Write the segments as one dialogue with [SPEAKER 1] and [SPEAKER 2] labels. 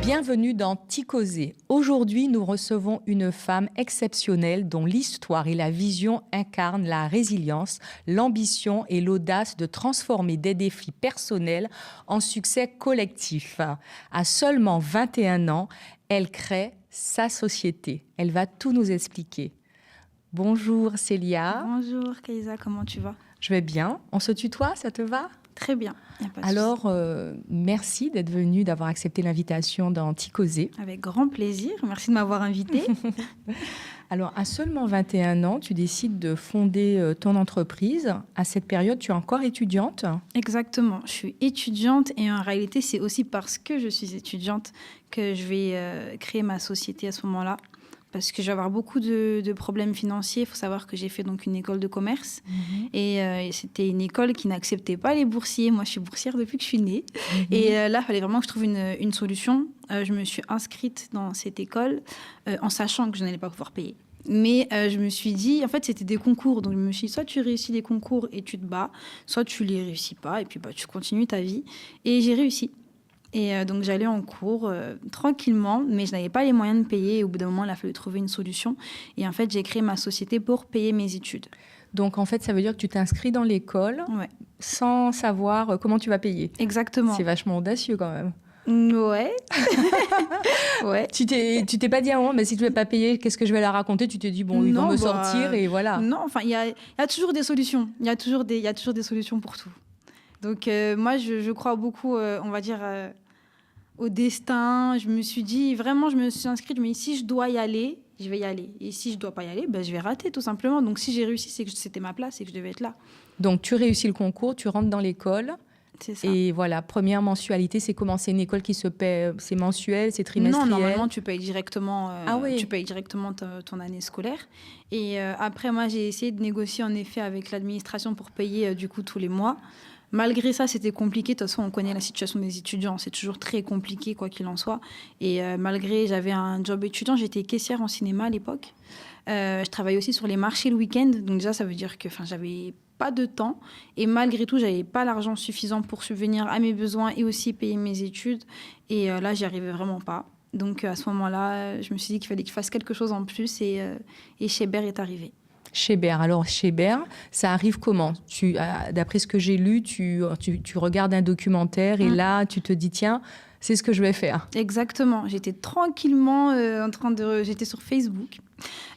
[SPEAKER 1] Bienvenue dans Ticosé. Aujourd'hui, nous recevons une femme exceptionnelle dont l'histoire et la vision incarnent la résilience, l'ambition et l'audace de transformer des défis personnels en succès collectif. À seulement 21 ans, elle crée sa société. Elle va tout nous expliquer. Bonjour Célia.
[SPEAKER 2] Bonjour Kaïsa, comment tu vas?
[SPEAKER 1] Je vais bien. On se tutoie, ça te va?
[SPEAKER 2] Très bien.
[SPEAKER 1] Alors, merci d'être venue, d'avoir accepté l'invitation dans Ticosé.
[SPEAKER 2] Avec grand plaisir. Merci de m'avoir invitée.
[SPEAKER 1] Alors, à seulement 21 ans, tu décides de fonder ton entreprise. À cette période, tu es encore étudiante?
[SPEAKER 2] Exactement. Je suis étudiante et en réalité, c'est aussi parce que je suis étudiante que je vais créer ma société à ce moment-là. Parce que je vais avoir beaucoup de problèmes financiers. Il faut savoir que j'ai fait donc une école de commerce. Et c'était une école qui n'acceptait pas les boursiers. Moi, je suis boursière depuis que je suis née. Et là, il fallait vraiment que je trouve une solution. Je me suis inscrite dans cette école en sachant que je n'allais pas pouvoir payer. Mais je me suis dit, en fait, c'était des concours. Donc, je me suis dit, soit tu réussis les concours et tu te bats, soit tu les réussis pas et puis tu continues ta vie. Et j'ai réussi. Et donc, j'allais en cours tranquillement, mais je n'avais pas les moyens de payer. Et au bout d'un moment, il a fallu trouver une solution. Et en fait, j'ai créé ma société pour payer mes études.
[SPEAKER 1] Donc, en fait, ça veut dire que tu t'inscris dans l'école sans savoir comment tu vas payer.
[SPEAKER 2] Exactement.
[SPEAKER 1] C'est vachement audacieux quand même.
[SPEAKER 2] Ouais. Ouais.
[SPEAKER 1] Tu t'es pas dit à un moment, mais si tu ne veux pas payer, qu'est-ce que je vais leur raconter? Tu t'es dit, bon, ils vont me sortir et voilà.
[SPEAKER 2] Non, enfin, il y a toujours des solutions. Il y a toujours des solutions pour tout. Donc, moi, je crois beaucoup, on va dire, au destin. Je me suis dit, vraiment, je me suis inscrite. Mais si je dois y aller, je vais y aller. Et si je ne dois pas y aller, je vais rater, tout simplement. Donc, si j'ai réussi, c'est que c'était ma place et que je devais être là.
[SPEAKER 1] Donc, tu réussis le concours, tu rentres dans l'école.
[SPEAKER 2] C'est ça.
[SPEAKER 1] Et voilà, première mensualité, c'est comment? C'est une école qui se paie, c'est mensuel, c'est trimestriel?
[SPEAKER 2] Non, normalement, tu payes directement,
[SPEAKER 1] oui.
[SPEAKER 2] tu payes directement ton année scolaire. Et après, moi, j'ai essayé de négocier, en effet, avec l'administration pour payer, du coup, tous les mois. Malgré ça, c'était compliqué. De toute façon, on connaît la situation des étudiants. C'est toujours très compliqué, quoi qu'il en soit. Et malgré, j'avais un job étudiant. J'étais caissière en cinéma à l'époque. Je travaillais aussi sur les marchés le week-end. Donc déjà, ça veut dire que j'avais pas de temps. Et malgré tout, j'avais pas l'argent suffisant pour subvenir à mes besoins et aussi payer mes études. Et là, j'y arrivais vraiment pas. Donc à ce moment-là, je me suis dit qu'il fallait que je fasse quelque chose en plus. Et Chéber est arrivé.
[SPEAKER 1] Chéber. Alors, Chéber, ça arrive comment? D'après ce que j'ai lu, tu regardes un documentaire et là, tu te dis, tiens, c'est ce que je vais faire.
[SPEAKER 2] Exactement. J'étais tranquillement j'étais sur Facebook.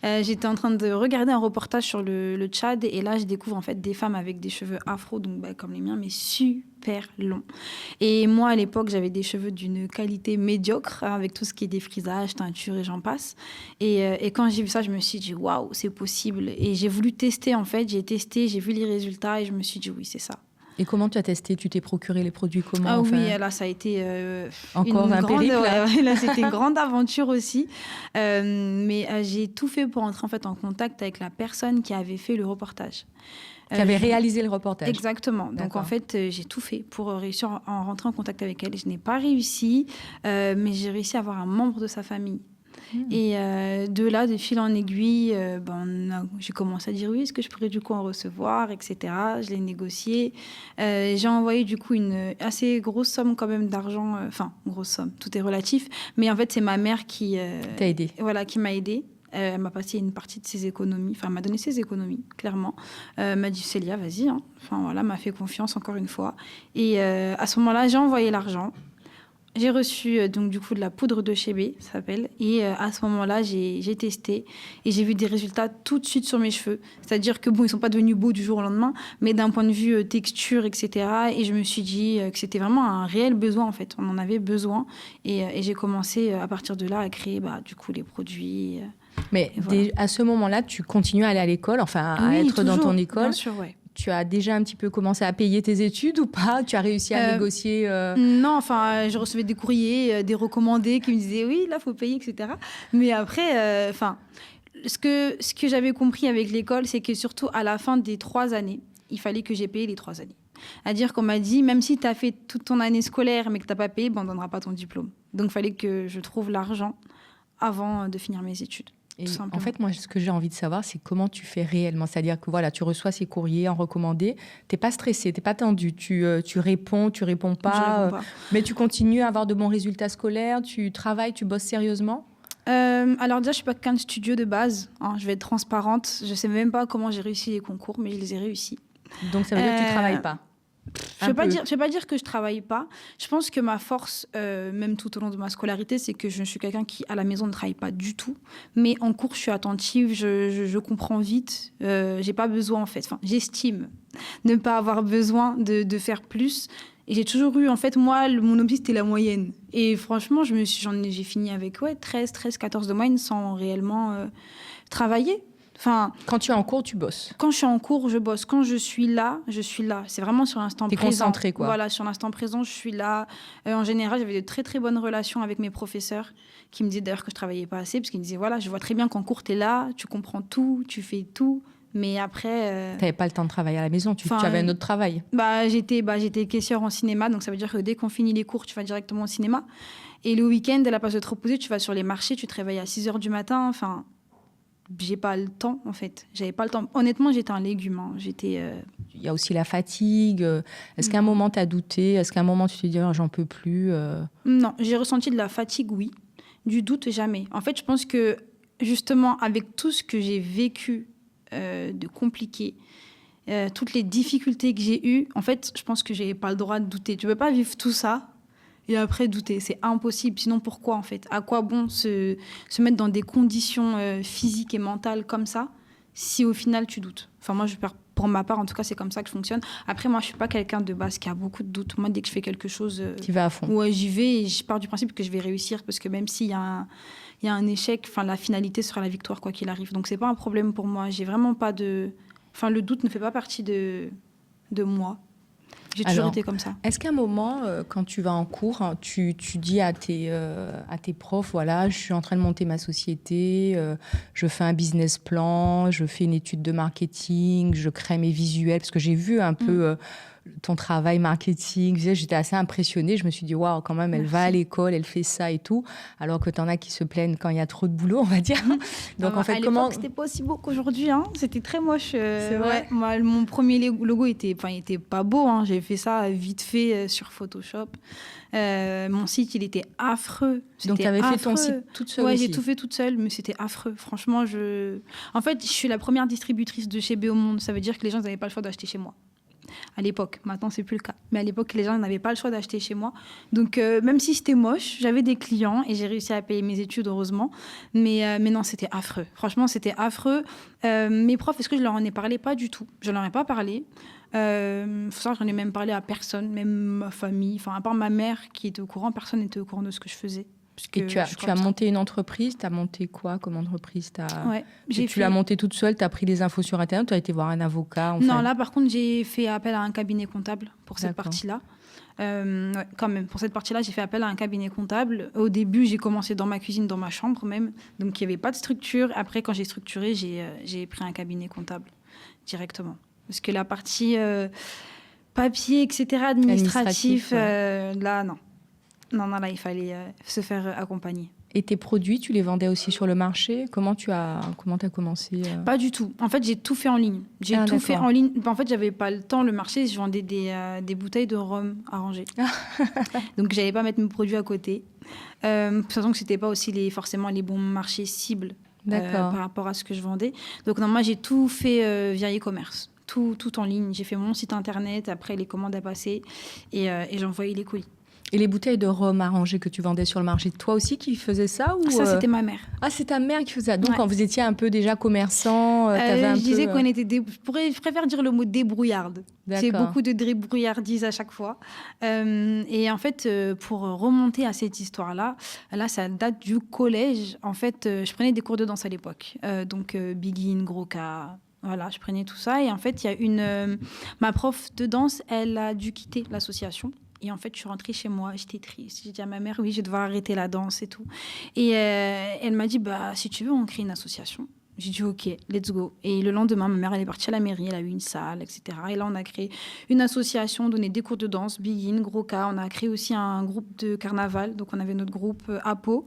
[SPEAKER 2] J'étais en train de regarder un reportage sur le Tchad et là, je découvre en fait des femmes avec des cheveux afro, donc comme les miens, mais super longs. Et moi, à l'époque, j'avais des cheveux d'une qualité médiocre, avec tout ce qui est défrisage, teinture et j'en passe. Et quand j'ai vu ça, je me suis dit, waouh, c'est possible. Et j'ai voulu tester, en fait. J'ai testé, j'ai vu les résultats et je me suis dit, oui, c'est ça.
[SPEAKER 1] Et comment tu as testé? Tu t'es procuré les produits comment?
[SPEAKER 2] Ah oui, là, ça a été
[SPEAKER 1] encore un périple.
[SPEAKER 2] Là, c'était une grande aventure aussi. Mais j'ai tout fait pour entrer en fait en contact avec la personne qui avait fait le reportage.
[SPEAKER 1] Qui avait réalisé le reportage.
[SPEAKER 2] Exactement. Donc, en fait, j'ai tout fait pour réussir à rentrer en contact avec elle. Je n'ai pas réussi, mais j'ai réussi à avoir un membre de sa famille. Et de là, de fil en aiguille, j'ai commencé à dire oui, est-ce que je pourrais du coup en recevoir, etc. Je l'ai négocié. J'ai envoyé du coup une assez grosse somme quand même d'argent. Enfin, grosse somme, tout est relatif. Mais en fait, c'est ma mère qui...
[SPEAKER 1] T'a aidé.
[SPEAKER 2] Voilà, qui m'a aidée. Elle m'a passé une partie de ses économies. Enfin, elle m'a donné ses économies, clairement. Elle m'a dit, Célia, vas-y. Hein. Enfin, voilà, m'a fait confiance encore une fois. Et à ce moment-là, j'ai envoyé l'argent. J'ai reçu donc du coup de la poudre de Chébé, ça s'appelle. Et à ce moment-là, j'ai testé et j'ai vu des résultats tout de suite sur mes cheveux. C'est-à-dire que bon, ils sont pas devenus beaux du jour au lendemain, mais d'un point de vue texture, etc. Et je me suis dit que c'était vraiment un réel besoin en fait. On en avait besoin et j'ai commencé à partir de là à créer du coup les produits.
[SPEAKER 1] Mais
[SPEAKER 2] voilà.
[SPEAKER 1] À ce moment-là, tu continues à aller à l'école, enfin à être
[SPEAKER 2] toujours,
[SPEAKER 1] dans ton école.
[SPEAKER 2] Bien sûr, ouais.
[SPEAKER 1] Tu as déjà un petit peu commencé à payer tes études ou pas? Tu as réussi à négocier
[SPEAKER 2] Non, enfin, je recevais des courriers, des recommandés qui me disaient oui, là, il faut payer, etc. Mais après, ce que j'avais compris avec l'école, c'est que surtout à la fin des 3 années, il fallait que j'ai payé les 3 années. C'est-à-dire qu'on m'a dit, même si tu as fait toute ton année scolaire mais que tu n'as pas payé, on ne donnera pas ton diplôme. Donc, il fallait que je trouve l'argent avant de finir mes études.
[SPEAKER 1] Et
[SPEAKER 2] tout simplement.
[SPEAKER 1] en fait, moi, ce que j'ai envie de savoir, c'est comment tu fais réellement. C'est-à-dire que voilà, tu reçois ces courriers en recommandé, tu n'es pas stressé, tu n'es pas tendu, tu réponds
[SPEAKER 2] Je
[SPEAKER 1] pas,
[SPEAKER 2] réponds pas.
[SPEAKER 1] mais tu continues à avoir de bons résultats scolaires, tu travailles, tu bosses sérieusement.
[SPEAKER 2] Alors déjà, je suis pas quelqu'un de studieux de base, hein, je vais être transparente. Je sais même pas comment j'ai réussi les concours, mais je les ai réussis.
[SPEAKER 1] Donc ça veut dire que tu ne travailles pas.
[SPEAKER 2] Je ne vais pas dire que je travaille pas. Je pense que ma force, même tout au long de ma scolarité, c'est que je suis quelqu'un qui, à la maison, ne travaille pas du tout. Mais en cours, je suis attentive, je comprends vite. J'ai pas besoin, en fait. Enfin, j'estime ne pas avoir besoin de faire plus. Et j'ai toujours eu, en fait, moi, mon objectif, c'était la moyenne. Et franchement, j'ai fini avec 13, 14 de moyenne sans réellement travailler. Enfin,
[SPEAKER 1] quand tu es en cours, tu bosses.
[SPEAKER 2] Quand je suis en cours, je bosse. Quand je suis là, je suis là. C'est vraiment sur l'instant présent.
[SPEAKER 1] T'es concentrée, quoi.
[SPEAKER 2] Voilà, sur l'instant présent, je suis là. En général, j'avais de très, très bonnes relations avec mes professeurs qui me disaient d'ailleurs que je travaillais pas assez parce qu'ils me disaient, voilà, je vois très bien qu'en cours, tu es là, tu comprends tout, tu fais tout. Mais après...
[SPEAKER 1] Tu n'avais pas le temps de travailler à la maison, tu avais un autre travail.
[SPEAKER 2] J'étais caissière en cinéma, donc ça veut dire que dès qu'on finit les cours, tu vas directement au cinéma. Et le week-end, à la place de te reposer, tu vas sur les marchés, tu te réveilles à 6h du matin. Enfin... J'ai pas le temps, en fait. J'avais pas le temps. Honnêtement, j'étais un légume. Hein.
[SPEAKER 1] Il y a aussi la fatigue. Est-ce qu'à un moment, tu as douté? Est-ce qu'à un moment, tu t'es dit, oh, j'en peux plus
[SPEAKER 2] Non, j'ai ressenti de la fatigue, oui. Du doute, jamais. En fait, je pense que, justement, avec tout ce que j'ai vécu de compliqué, toutes les difficultés que j'ai eues, en fait, je pense que j'avais pas le droit de douter. Tu peux pas vivre tout ça et après douter. C'est impossible. Sinon, pourquoi, en fait? À quoi bon se mettre dans des conditions physiques et mentales comme ça, si au final, tu doutes? Enfin, moi, pour ma part, en tout cas, c'est comme ça que je fonctionne. Après, moi, je suis pas quelqu'un de base qui a beaucoup de doutes. Moi, dès que je fais quelque chose...
[SPEAKER 1] tu vas à fond.
[SPEAKER 2] Ouais, j'y vais et je pars du principe que je vais réussir parce que même s'il y a un échec, enfin, la finalité sera la victoire, quoi qu'il arrive. Donc, c'est pas un problème pour moi. J'ai vraiment pas de... Enfin, le doute ne fait pas partie de moi. J'ai toujours été comme ça.
[SPEAKER 1] Est-ce qu'à un moment, quand tu vas en cours, tu dis à tes profs, voilà, je suis en train de monter ma société, je fais un business plan, je fais une étude de marketing, je crée mes visuels, parce que j'ai vu un peu ton travail marketing, j'étais assez impressionnée, je me suis dit, waouh, quand même, elle va à l'école, elle fait ça et tout, alors que t'en as qui se plaignent quand il y a trop de boulot, on va dire.
[SPEAKER 2] Donc en fait, à l'époque, c'était pas aussi beau qu'aujourd'hui, hein. C'était très moche.
[SPEAKER 1] C'est vrai.
[SPEAKER 2] Moi, mon premier logo était pas beau, hein. J'ai fait ça vite fait sur Photoshop. Mon site, il était affreux.
[SPEAKER 1] Donc tu avais fait ton site toute seule aussi.
[SPEAKER 2] Ouais, j'ai tout fait toute seule, mais c'était affreux. Franchement, en fait, je suis la première distributrice de chez Bé au monde. Ça veut dire que les gens n'avaient pas le choix d'acheter chez moi. À l'époque, maintenant c'est plus le cas. Mais à l'époque, les gens n'avaient pas le choix d'acheter chez moi. Donc même si c'était moche, j'avais des clients et j'ai réussi à payer mes études, heureusement. Mais non, c'était affreux. Franchement, c'était affreux. Mes profs, est-ce que je leur en ai parlé? Pas du tout. Je leur ai pas parlé. Faut savoir que j'en ai même parlé à personne, même ma famille. Enfin, à part ma mère qui était au courant, personne n'était au courant de ce que je faisais.
[SPEAKER 1] Et tu as monté une entreprise, tu as monté quoi comme entreprise?
[SPEAKER 2] Ouais,
[SPEAKER 1] tu l'as montée toute seule, tu as pris les infos sur Internet, tu as été voir un avocat?
[SPEAKER 2] Non, là par contre, j'ai fait appel à un cabinet comptable pour cette partie-là. Quand même, pour cette partie-là, j'ai fait appel à un cabinet comptable. Au début, j'ai commencé dans ma cuisine, dans ma chambre même. Donc, il n'y avait pas de structure. Après, quand j'ai structuré, j'ai pris un cabinet comptable directement. Parce que la partie papier, etc., administratif, là, non. Non, là, il fallait se faire accompagner.
[SPEAKER 1] Et tes produits, tu les vendais aussi sur le marché? Comment tu as commencé
[SPEAKER 2] Pas du tout. En fait, j'ai tout fait en ligne. Fait en ligne. En fait, j'avais pas le temps. Le marché, je vendais des bouteilles de rhum arrangées. Donc, j'allais pas mettre mes produits à côté. De toute façon, que c'était pas aussi forcément les bons marchés cibles par rapport à ce que je vendais. Donc, non, moi, j'ai tout fait via e-commerce. Tout en ligne. J'ai fait mon site internet, après les commandes à passer et j'envoyais les colis.
[SPEAKER 1] Et les bouteilles de rhum arrangées que tu vendais sur le marché, toi aussi qui faisais ça ou
[SPEAKER 2] Ça, c'était ma mère.
[SPEAKER 1] Ah, c'est ta mère qui faisait ça. Donc, quand vous étiez un peu déjà commerçant, je
[SPEAKER 2] disais qu'on était je préfère dire le mot débrouillarde. C'est beaucoup de débrouillardise à chaque fois. Et en fait, pour remonter à cette histoire-là, ça date du collège. En fait, je prenais des cours de danse à l'époque. Donc, Begin, Gros K... Voilà, je prenais tout ça. Et en fait, il y a ma prof de danse, elle a dû quitter l'association. Et en fait, je suis rentrée chez moi, j'étais triste. J'ai dit à ma mère, oui, je vais devoir arrêter la danse et tout. Et elle m'a dit, si tu veux, on crée une association. J'ai dit, OK, let's go. Et le lendemain, ma mère, elle est partie à la mairie, elle a eu une salle, etc. Et là, on a créé une association, donné des cours de danse, Begin, Gros K. On a créé aussi un groupe de carnaval. Donc, on avait notre groupe APO.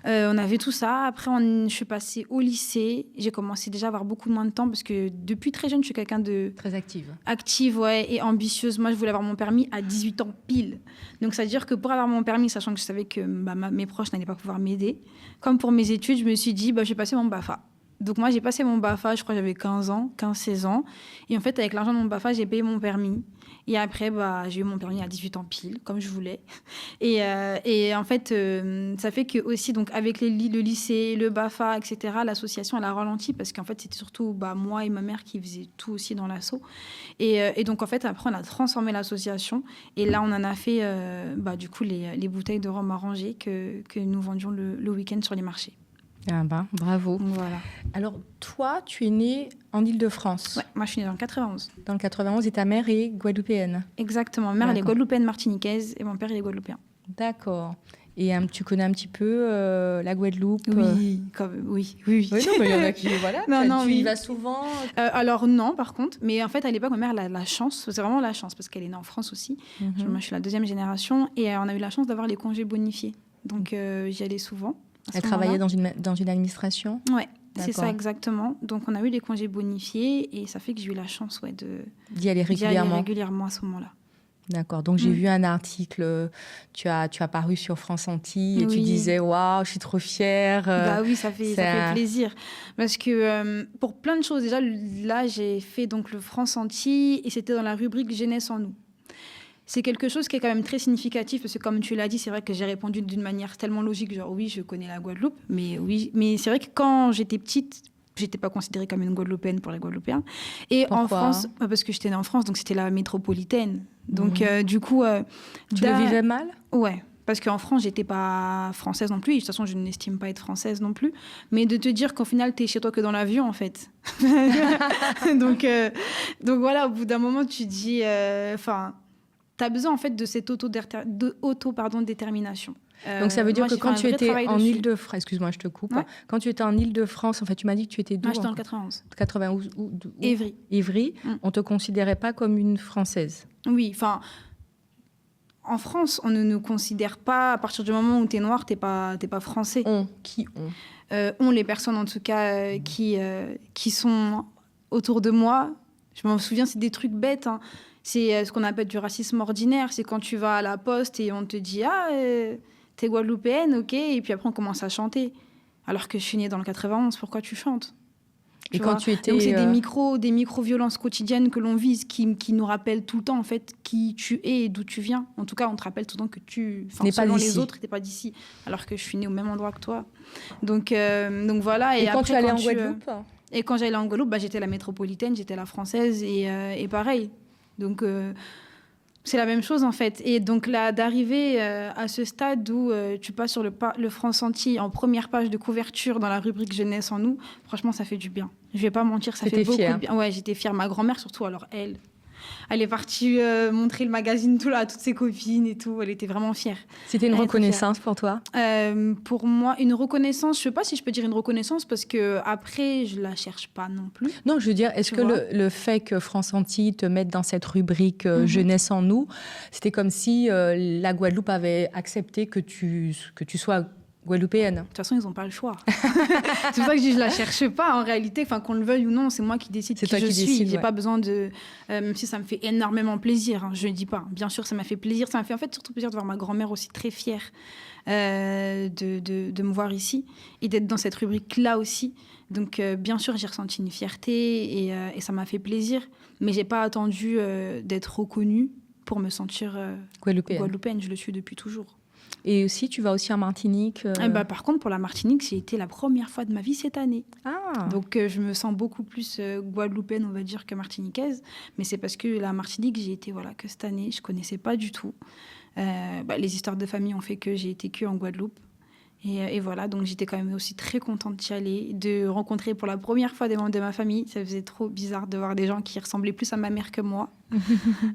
[SPEAKER 2] On avait tout ça. Après, je suis passée au lycée. J'ai commencé déjà à avoir beaucoup moins de temps parce que depuis très jeune, je suis quelqu'un de...
[SPEAKER 1] Très active.
[SPEAKER 2] Active, ouais, et ambitieuse. Moi, je voulais avoir mon permis à 18 ans pile. Donc, ça veut dire que pour avoir mon permis, sachant que je savais que mes proches n'allaient pas pouvoir m'aider, comme pour mes études, je me suis dit, je vais passer mon BAFA. Donc, moi, j'ai passé mon BAFA, je crois que j'avais 15-16 ans. Et en fait, avec l'argent de mon BAFA, j'ai payé mon permis. Et après, j'ai eu mon permis à 18 ans pile, comme je voulais. Et en fait, ça fait que aussi, donc, avec le lycée, le BAFA, etc., l'association, elle a ralenti parce qu'en fait, c'était surtout moi et ma mère qui faisaient tout aussi dans l'asso. Et donc, en fait, après, on a transformé l'association. Et là, on en a fait, du coup, les bouteilles de rhum arrangées que nous vendions le week-end sur les marchés.
[SPEAKER 1] Ah bravo.
[SPEAKER 2] Voilà.
[SPEAKER 1] Alors, toi, tu es née en Île-de-France.
[SPEAKER 2] Ouais, moi, je suis née dans le 91.
[SPEAKER 1] Dans le 91, et ta mère est guadeloupéenne.
[SPEAKER 2] Exactement. Ma mère, elle est guadeloupéenne martiniquaise et mon père, il est guadeloupéen.
[SPEAKER 1] D'accord. Et tu connais un petit peu la Guadeloupe?
[SPEAKER 2] Oui, oui.
[SPEAKER 1] Oui, non, mais il y en a qui... Voilà. Tu y vas souvent?
[SPEAKER 2] Alors non, par contre. Mais en fait, à l'époque, ma mère, elle a la chance. C'est vraiment la chance parce qu'elle est née en France aussi. Moi, je suis la deuxième génération. Et on a eu la chance d'avoir les congés bonifiés. Donc, j'y allais souvent.
[SPEAKER 1] Elle travaillait dans une administration?
[SPEAKER 2] Ouais, c'est ça exactement. Donc, on a eu les congés bonifiés et ça fait que j'ai eu la chance
[SPEAKER 1] d'y aller régulièrement.
[SPEAKER 2] D'y aller régulièrement à ce moment-là.
[SPEAKER 1] D'accord. Donc, j'ai vu un article, tu as paru sur France Antilles et tu disais « Waouh, je suis trop fière ».
[SPEAKER 2] Oui, ça fait plaisir. Parce que pour plein de choses, déjà, là, j'ai fait donc le France Antilles et c'était dans la rubrique « Jeunesse en nous ». C'est quelque chose qui est quand même très significatif parce que, comme tu l'as dit, c'est vrai que j'ai répondu d'une manière tellement logique, genre oui, je connais la Guadeloupe, mais c'est vrai que quand j'étais petite, j'étais pas considérée comme une Guadeloupéenne pour les Guadeloupéens. Et
[SPEAKER 1] pourquoi?
[SPEAKER 2] En France, parce que j'étais née en France, donc c'était la métropolitaine. Donc du coup,
[SPEAKER 1] tu le vivais mal?
[SPEAKER 2] Ouais. Parce qu'en France, j'étais pas française non plus. Et de toute façon, je n'estime pas être française non plus. Mais de te dire qu'au final, t'es chez toi que dans l'avion, en fait. donc voilà, au bout d'un moment, tu dis... tu as besoin en fait de cette auto-détermination.
[SPEAKER 1] Donc ça veut dire que quand tu étais en Île-de-France, excuse-moi, je te coupe. Ouais. Quand tu étais en Île-de-France, en fait, tu m'as dit que tu étais d'où?
[SPEAKER 2] Moi, j'étais dans le 91.
[SPEAKER 1] 91 où?
[SPEAKER 2] Évry.
[SPEAKER 1] Évry. On te considérait pas comme une Française?
[SPEAKER 2] Oui, enfin, en France, on ne nous considère pas, à partir du moment où tu es noir, t'es pas français.
[SPEAKER 1] Qui
[SPEAKER 2] on, les personnes en tout cas qui sont autour de moi. Je m'en souviens, c'est des trucs bêtes, hein. C'est ce qu'on appelle du racisme ordinaire. C'est quand tu vas à la poste et on te dit « Ah, t'es guadeloupéenne, ok ?» Et puis après, on commence à chanter. Alors que je suis née dans le 91, pourquoi tu chantes?
[SPEAKER 1] Et quand tu étais...
[SPEAKER 2] Donc, c'est des micro-violences quotidiennes que l'on vise qui nous rappellent tout le temps, en fait, qui tu es et d'où tu viens. En tout cas, on te rappelle tout le temps que selon les autres, t'es pas d'ici. Alors que je suis née au même endroit que toi. Donc voilà.
[SPEAKER 1] Et quand tu allais en Guadeloupe?
[SPEAKER 2] Et quand j'allais en Guadeloupe, j'étais la métropolitaine, j'étais la française et pareil. Donc, c'est la même chose, en fait. Et donc, là, d'arriver à ce stade où tu passes sur le France Antilles en première page de couverture dans la rubrique Jeunesse en nous, franchement, ça fait du bien. Je vais pas mentir, ça fait beaucoup de bien. Ouais, j'étais fière. Ma grand-mère, surtout, alors elle est partie montrer le magazine à toutes ses copines et tout. Elle était vraiment fière.
[SPEAKER 1] C'était une reconnaissance pour toi?
[SPEAKER 2] Pour moi, une reconnaissance, je sais pas si je peux dire une reconnaissance parce que après, je la cherche pas non plus.
[SPEAKER 1] Non, je veux dire, est-ce que le fait que France Antilles te mette dans cette rubrique Jeunesse en nous, c'était comme si la Guadeloupe avait accepté que tu sois guadeloupéenne?
[SPEAKER 2] De toute façon, ils n'ont pas le choix. C'est pour ça que je dis, je la cherche pas. En réalité, qu'on le veuille ou non, c'est moi qui décide qui je suis. J'ai pas besoin de... même si ça me fait énormément plaisir, hein, je ne dis pas. Bien sûr, ça m'a fait plaisir. Ça m'a fait en fait surtout plaisir de voir ma grand-mère aussi très fière de me voir ici et d'être dans cette rubrique-là aussi. Donc, bien sûr, j'ai ressenti une fierté et ça m'a fait plaisir. Mais j'ai pas attendu d'être reconnue pour me sentir guadeloupéenne. Je le suis depuis toujours.
[SPEAKER 1] Et aussi, tu vas aussi en Martinique
[SPEAKER 2] Par contre, pour la Martinique, j'ai été la première fois de ma vie cette année.
[SPEAKER 1] Ah.
[SPEAKER 2] Donc, je me sens beaucoup plus guadeloupéenne, on va dire, que martiniquaise. Mais c'est parce que la Martinique, j'ai été que cette année. Je ne connaissais pas du tout. Les histoires de famille ont fait que j'ai été que en Guadeloupe. Et voilà, donc j'étais quand même aussi très contente d'y aller, de rencontrer pour la première fois des membres de ma famille. Ça faisait trop bizarre de voir des gens qui ressemblaient plus à ma mère que moi.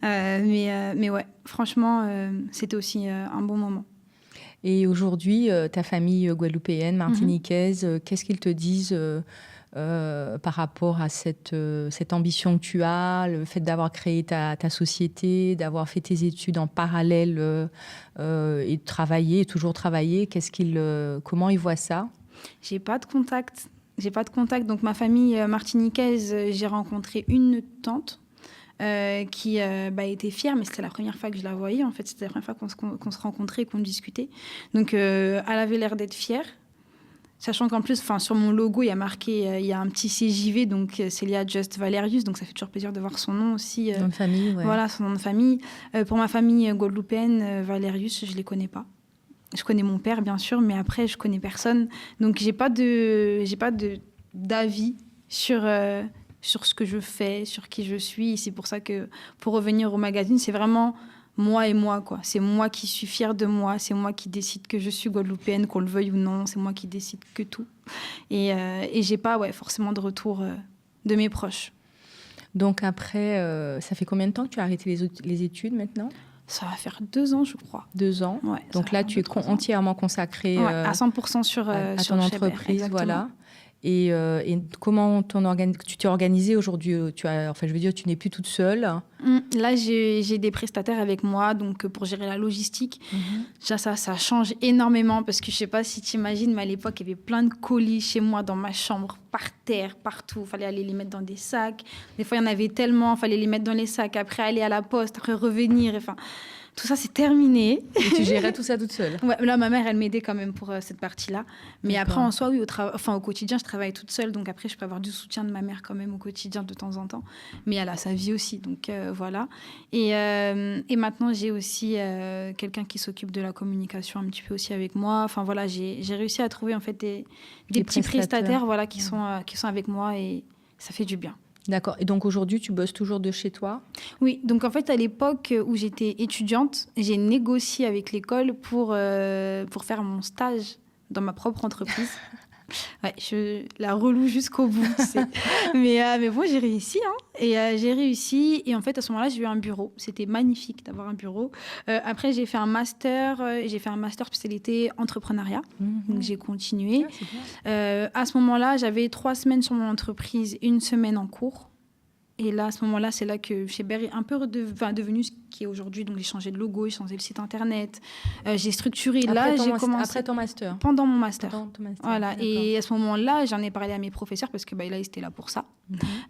[SPEAKER 2] Mais ouais, franchement, c'était aussi un bon moment.
[SPEAKER 1] Et aujourd'hui, ta famille guadeloupéenne, martiniquaise, qu'est-ce qu'ils te disent par rapport à cette ambition que tu as, le fait d'avoir créé ta société, d'avoir fait tes études en parallèle et de travailler, toujours travailler. Comment il voit ça?
[SPEAKER 2] J'ai pas de contact. Donc ma famille martiniquaise, j'ai rencontré une tante qui était fière, mais c'était la première fois que je la voyais. En fait, c'était la première fois qu'on se rencontrait et qu'on discutait. Donc, elle avait l'air d'être fière. Sachant qu'en plus, sur mon logo, il y a marqué, il y a un petit CJV, donc Célia Just Valerius, donc ça fait toujours plaisir de voir son nom aussi.
[SPEAKER 1] Nom de famille, ouais.
[SPEAKER 2] Voilà, son nom de famille. Pour ma famille guadeloupéenne, Valerius, je les connais pas. Je connais mon père, bien sûr, mais après, je connais personne. Donc, j'ai pas d'avis sur ce que je fais, sur qui je suis. C'est pour ça que, pour revenir au magazine, c'est vraiment moi et moi, quoi. C'est moi qui suis fière de moi. C'est moi qui décide que je suis guadeloupéenne, qu'on le veuille ou non. C'est moi qui décide que tout. Et j'ai pas forcément de retour de mes proches.
[SPEAKER 1] Donc après, ça fait combien de temps que tu as arrêté les études maintenant?
[SPEAKER 2] Ça va faire 2 ans, je crois.
[SPEAKER 1] 2 ans.
[SPEAKER 2] Ouais,
[SPEAKER 1] donc là, tu es entièrement consacrée
[SPEAKER 2] à 100% sur
[SPEAKER 1] à ton entreprise,
[SPEAKER 2] Chabert,
[SPEAKER 1] voilà. Et comment tu t'es organisée aujourd'hui? Tu n'es plus toute seule.
[SPEAKER 2] Là, j'ai des prestataires avec moi, donc pour gérer la logistique. Déjà, ça change énormément parce que je sais pas si tu imagines, mais à l'époque, il y avait plein de colis chez moi dans ma chambre, par terre, partout. Il fallait aller les mettre dans des sacs. Des fois, il y en avait tellement, il fallait les mettre dans les sacs, après aller à la poste, après revenir. Enfin, tout ça, c'est terminé.
[SPEAKER 1] Et tu gérais tout ça toute seule?
[SPEAKER 2] Ouais, là, ma mère, elle m'aidait quand même pour cette partie-là. Mais après, en soi, oui, au quotidien, je travaille toute seule. Donc après, je peux avoir du soutien de ma mère quand même au quotidien de temps en temps. Mais elle a sa vie aussi. Donc voilà. Et maintenant, j'ai aussi quelqu'un qui s'occupe de la communication un petit peu aussi avec moi. Enfin voilà, j'ai réussi à trouver en fait des petits prestataires voilà, qui sont avec moi et ça fait du bien.
[SPEAKER 1] D'accord. Et donc aujourd'hui, tu bosses toujours de chez toi?
[SPEAKER 2] Oui. Donc en fait, à l'époque où j'étais étudiante, j'ai négocié avec l'école pour faire mon stage dans ma propre entreprise. Ouais, je la reloue jusqu'au bout. Mais bon, j'ai réussi. Et j'ai réussi. Et en fait, à ce moment-là, j'ai eu un bureau. C'était magnifique d'avoir un bureau. Après, j'ai fait un master. Spécialité entrepreneuriat. Donc, j'ai continué. À ce moment-là, j'avais 3 semaines sur mon entreprise, 1 semaine en cours. Et là, à ce moment-là, c'est là que Chabert est un peu devenu ce qui est aujourd'hui. Donc, j'ai changé de logo, j'ai changé le site internet, j'ai structuré.
[SPEAKER 1] Après ton master?
[SPEAKER 2] Pendant mon master. Voilà.
[SPEAKER 1] D'accord.
[SPEAKER 2] Et à ce moment-là, j'en ai parlé à mes professeurs parce que là, ils étaient là pour ça.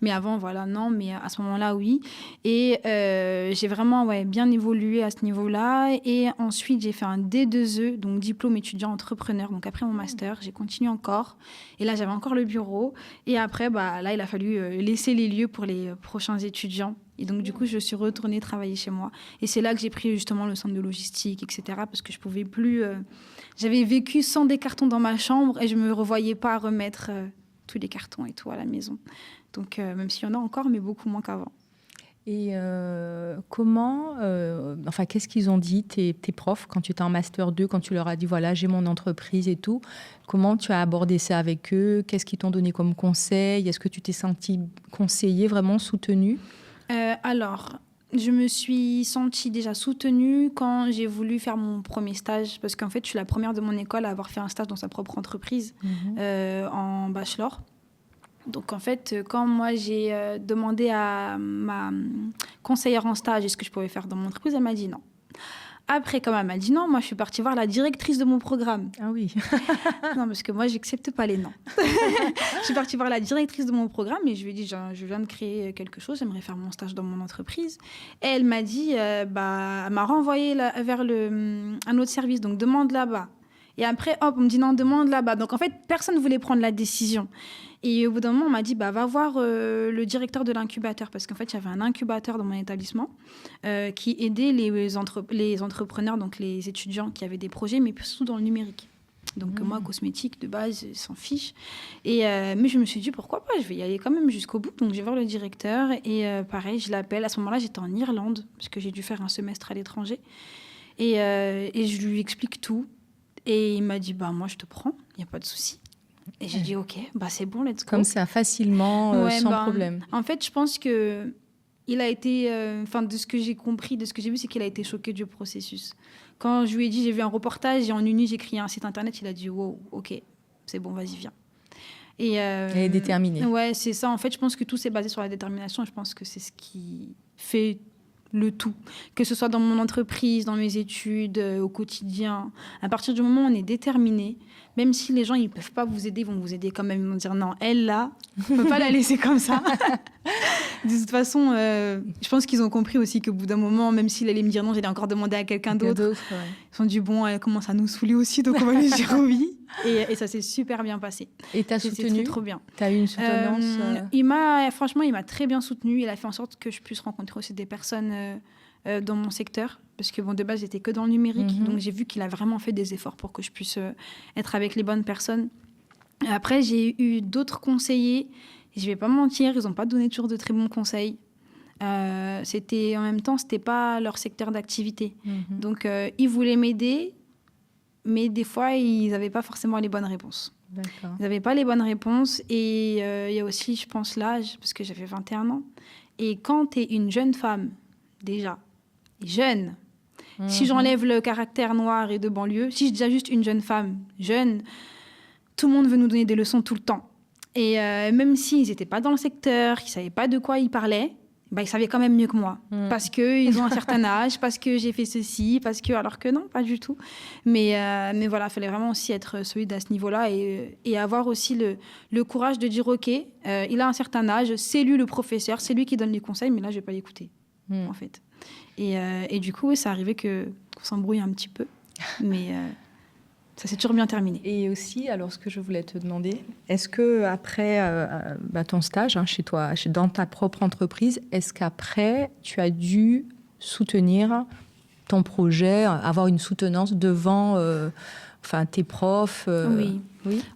[SPEAKER 2] Mais avant, voilà, non. Mais à ce moment-là, oui. Et j'ai vraiment bien évolué à ce niveau-là. Et ensuite, j'ai fait un D2E, donc diplôme étudiant entrepreneur. Donc, après mon master, j'ai continué encore. Et là, j'avais encore le bureau. Et après, là, il a fallu laisser les lieux pour les prochains étudiants. Et donc, du coup, je suis retournée travailler chez moi. Et c'est là que j'ai pris justement le centre de logistique, etc. Parce que je pouvais plus... J'avais vécu sans des cartons dans ma chambre et je me revoyais pas remettre tous les cartons et tout à la maison. Donc, même s'il y en a encore, mais beaucoup moins qu'avant.
[SPEAKER 1] Et qu'est-ce qu'ils ont dit, tes profs, quand tu étais en Master 2, quand tu leur as dit, voilà, j'ai mon entreprise et tout? Comment tu as abordé ça avec eux? Qu'est-ce qu'ils t'ont donné comme conseil? Est-ce que tu t'es sentie conseillée, vraiment soutenue?
[SPEAKER 2] Alors, je me suis sentie déjà soutenue quand j'ai voulu faire mon premier stage. Parce qu'en fait, je suis la première de mon école à avoir fait un stage dans sa propre entreprise en bachelor. Donc, en fait, quand moi, j'ai demandé à ma conseillère en stage est-ce que je pouvais faire dans mon entreprise, elle m'a dit non. Après, comme elle m'a dit non, moi, je suis partie voir la directrice de mon programme.
[SPEAKER 1] Ah oui.
[SPEAKER 2] Non, parce que moi, j'accepte pas les noms. Je suis partie voir la directrice de mon programme et je lui ai dit, je viens de créer quelque chose, j'aimerais faire mon stage dans mon entreprise. Et elle m'a dit, elle m'a renvoyée vers un autre service, donc demande là-bas. Et après, hop, on me dit non, demande là-bas. Donc, en fait, personne ne voulait prendre la décision. Et au bout d'un moment, on m'a dit, va voir le directeur de l'incubateur. Parce qu'en fait, il y avait un incubateur dans mon établissement qui aidait les entrepreneurs, donc les étudiants qui avaient des projets, mais surtout dans le numérique. Donc, moi, cosmétique, de base, ils s'en fichent. Mais je me suis dit, pourquoi pas? Je vais y aller quand même jusqu'au bout. Donc, je vais voir le directeur. Et pareil, je l'appelle. À ce moment-là, j'étais en Irlande, parce que j'ai dû faire un semestre à l'étranger. Et je lui explique tout. Et il m'a dit, moi, je te prends, il n'y a pas de souci. Et j'ai dit, OK, c'est bon, let's go.
[SPEAKER 1] Comme ça, facilement, sans problème.
[SPEAKER 2] En fait, je pense qu'il a été... de ce que j'ai compris, de ce que j'ai vu, c'est qu'il a été choqué du processus. Quand je lui ai dit, j'ai vu un reportage et en une nuit, j'ai créé un site internet, il a dit, wow, OK, c'est bon, vas-y, viens.
[SPEAKER 1] Elle est déterminée.
[SPEAKER 2] Ouais, c'est ça. En fait, je pense que tout s'est basé sur la détermination. Je pense que c'est ce qui fait le tout. Que ce soit dans mon entreprise, dans mes études, au quotidien. À partir du moment où on est déterminé, même si les gens ils peuvent pas vous aider, ils vont vous aider quand même. Ils vont dire non, elle là, on peut pas la laisser comme ça. De toute façon, je pense qu'ils ont compris aussi qu'au bout d'un moment, même s'il allait me dire non, j'allais encore demander à quelqu'un d'autre. Ouais. Ils se sont dit bon, elle commence à nous saouler aussi, donc on va lui dire oui. Et ça s'est super bien passé.
[SPEAKER 1] Et t'as soutenu?
[SPEAKER 2] C'est trop bien.
[SPEAKER 1] T'as eu une soutenance
[SPEAKER 2] Franchement, il m'a très bien soutenue. Il a fait en sorte que je puisse rencontrer aussi des personnes dans mon secteur. Parce que bon, de base, j'étais que dans le numérique. Donc, j'ai vu qu'il a vraiment fait des efforts pour que je puisse être avec les bonnes personnes. Après, j'ai eu d'autres conseillers. Je vais pas mentir, ils n'ont pas donné toujours de très bons conseils. En même temps, c'était pas leur secteur d'activité. Donc, ils voulaient m'aider, mais des fois, ils n'avaient pas forcément les bonnes réponses.
[SPEAKER 1] D'accord.
[SPEAKER 2] Ils n'avaient pas les bonnes réponses. Et il y a aussi, je pense, l'âge, parce que j'avais 21 ans. Et quand tu es une jeune femme, déjà, jeune, si j'enlève le caractère noir et de banlieue, si je dis juste une jeune femme jeune, tout le monde veut nous donner des leçons tout le temps. Et même s'ils n'étaient pas dans le secteur, qu'ils ne savaient pas de quoi ils parlaient, ils savaient quand même mieux que moi. Parce qu'ils ont un certain âge, parce que j'ai fait ceci, alors que non, pas du tout. Mais voilà, il fallait vraiment aussi être solide à ce niveau-là et avoir aussi le courage de dire, OK, il a un certain âge, c'est lui le professeur, c'est lui qui donne les conseils, mais là, je ne vais pas l'écouter, en fait. Et du coup, ça arrivait qu'on s'embrouille un petit peu. Mais... ça s'est toujours bien terminé.
[SPEAKER 1] Et aussi, alors ce que je voulais te demander, est-ce que après ton stage chez toi, dans ta propre entreprise, est-ce qu'après tu as dû soutenir ton projet, avoir une soutenance devant tes profs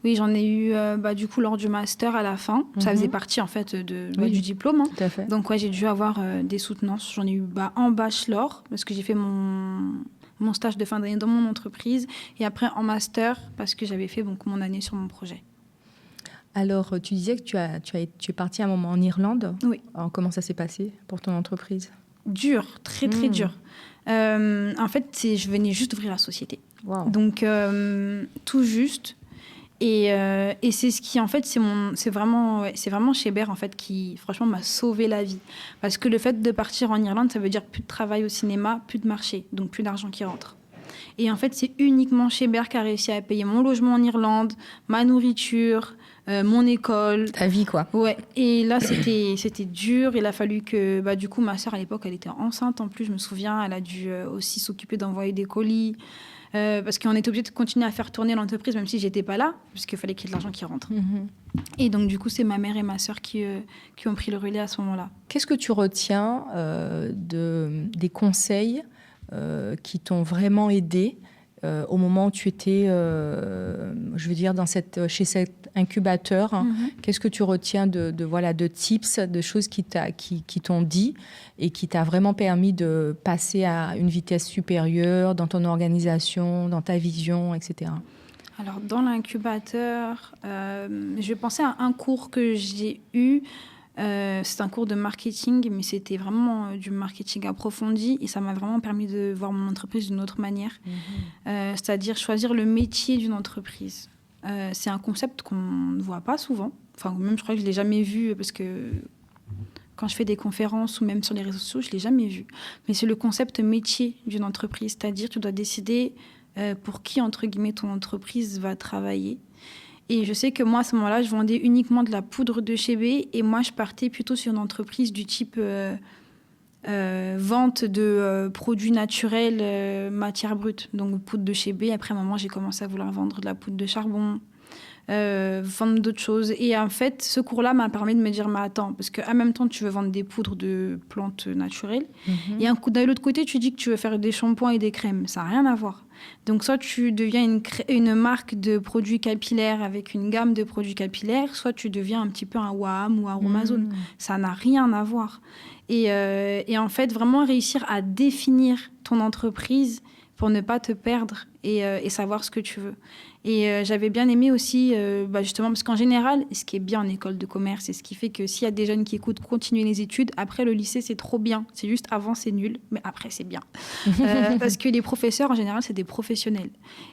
[SPEAKER 2] Oui, j'en ai eu du coup lors du master à la fin. Ça faisait partie en fait du diplôme.
[SPEAKER 1] Tout à fait.
[SPEAKER 2] Donc j'ai dû avoir des soutenances. J'en ai eu en bachelor parce que j'ai fait mon stage de fin d'année dans mon entreprise et après en master parce que j'avais fait mon année sur mon projet.
[SPEAKER 1] Alors, tu disais que tu es partie un moment en Irlande.
[SPEAKER 2] Oui.
[SPEAKER 1] Alors, comment ça s'est passé pour ton entreprise?
[SPEAKER 2] Dur, très très dur. En fait, je venais juste d'ouvrir la société.
[SPEAKER 1] Wow.
[SPEAKER 2] Donc, tout juste. Et c'est ce qui, en fait, c'est vraiment Chéber, en fait, qui, franchement, m'a sauvé la vie. Parce que le fait de partir en Irlande, ça veut dire plus de travail au cinéma, plus de marché, donc plus d'argent qui rentre. Et en fait, c'est uniquement Chéber qui a réussi à payer mon logement en Irlande, ma nourriture, mon école.
[SPEAKER 1] Ta vie, quoi.
[SPEAKER 2] Ouais. Et là, c'était dur. Il a fallu que, du coup, ma sœur, à l'époque, elle était enceinte. En plus, je me souviens, elle a dû aussi s'occuper d'envoyer des colis. Parce qu'on était obligé de continuer à faire tourner l'entreprise, même si j'étais pas là, puisqu'il fallait qu'il y ait de l'argent qui rentre. Et donc, du coup, c'est ma mère et ma sœur qui ont pris le relais à ce moment-là. Qu'est-ce
[SPEAKER 1] que tu retiens des conseils qui t'ont vraiment aidé au moment où tu étais, chez cet incubateur? Qu'est-ce que tu retiens de tips, de choses qui t'ont dit et qui t'a vraiment permis de passer à une vitesse supérieure dans ton organisation, dans ta vision, etc.
[SPEAKER 2] Alors, dans l'incubateur, je pensais à un cours que j'ai eu. C'est un cours de marketing, mais c'était vraiment du marketing approfondi et ça m'a vraiment permis de voir mon entreprise d'une autre manière. C'est-à-dire choisir le métier d'une entreprise. C'est un concept qu'on ne voit pas souvent. Enfin, même je crois que je ne l'ai jamais vu parce que quand je fais des conférences ou même sur les réseaux sociaux, je ne l'ai jamais vu. Mais c'est le concept métier d'une entreprise. C'est-à-dire tu dois décider pour qui, entre guillemets, ton entreprise va travailler. Et je sais que moi, à ce moment-là, je vendais uniquement de la poudre de Chébé. Et moi, je partais plutôt sur une entreprise du type vente de produits naturels, matières brutes. Donc, poudre de Chébé. Après, à un moment, j'ai commencé à vouloir vendre de la poudre de charbon, vendre d'autres choses. Et en fait, ce cours-là m'a permis de me dire, mais attends, parce qu'en même temps, tu veux vendre des poudres de plantes naturelles. Et de l'autre côté, tu dis que tu veux faire des shampoings et des crèmes. Ça n'a rien à voir. Donc, soit tu deviens une marque de produits capillaires avec une gamme de produits capillaires, soit tu deviens un petit peu un Waham ou un Aromazone. Ça n'a rien à voir. Et en fait, vraiment réussir à définir ton entreprise pour ne pas te perdre et savoir ce que tu veux. Et j'avais bien aimé aussi, justement, parce qu'en général, ce qui est bien en école de commerce, et ce qui fait que s'il y a des jeunes qui écoutent, continuer les études, après le lycée, c'est trop bien. C'est juste avant, c'est nul, mais après, c'est bien. Parce que les professeurs, en général, c'est des professionnels.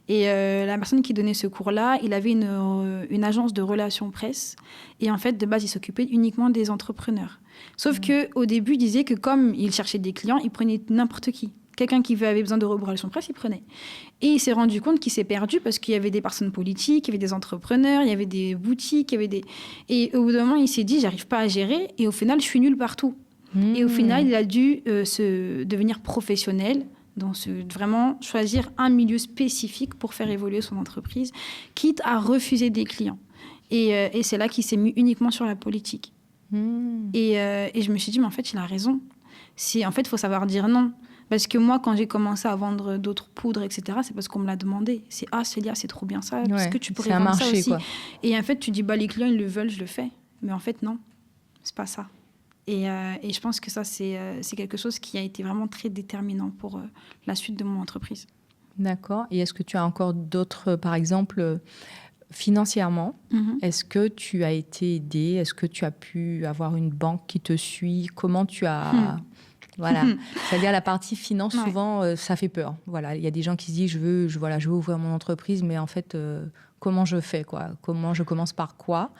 [SPEAKER 2] Et la personne qui donnait ce cours-là, il avait une agence de relations presse. Et en fait, de base, il s'occupait uniquement des entrepreneurs. Sauf qu'au début, il disait que comme il cherchait des clients, il prenait n'importe qui. Quelqu'un qui avait besoin de relations presse, il prenait. Et il s'est rendu compte qu'il s'est perdu parce qu'il y avait des personnes politiques, il y avait des entrepreneurs, il y avait des boutiques, il y avait des... Et au bout d'un moment, il s'est dit, j'arrive pas à gérer. Et au final, je suis nulle partout. Et au final, il a dû devenir professionnel, donc vraiment choisir un milieu spécifique pour faire évoluer son entreprise, quitte à refuser des clients. Et c'est là qu'il s'est mis uniquement sur la politique. Et je me suis dit, mais en fait, il a raison. En fait, il faut savoir dire non. Parce que moi, quand j'ai commencé à vendre d'autres poudres, etc., c'est parce qu'on me l'a demandé. C'est « Ah, Célia, c'est trop bien ça. Est-ce que tu pourrais vendre marché, ça aussi ?» quoi. Et en fait, tu dis « Les clients, ils le veulent, je le fais. » Mais en fait, non. C'est pas ça. Et je pense que ça, c'est quelque chose qui a été vraiment très déterminant pour la suite de mon entreprise.
[SPEAKER 1] D'accord. Et est-ce que tu as encore d'autres, par exemple... Financièrement, est-ce que tu as été aidée? Est-ce que tu as pu avoir une banque qui te suit? Comment tu as... Voilà. C'est-à-dire la partie finance, souvent, ça fait peur. Voilà. Il y a des gens qui se disent, je veux ouvrir mon entreprise, mais en fait, comment je fais, quoi? Comment je commence par quoi?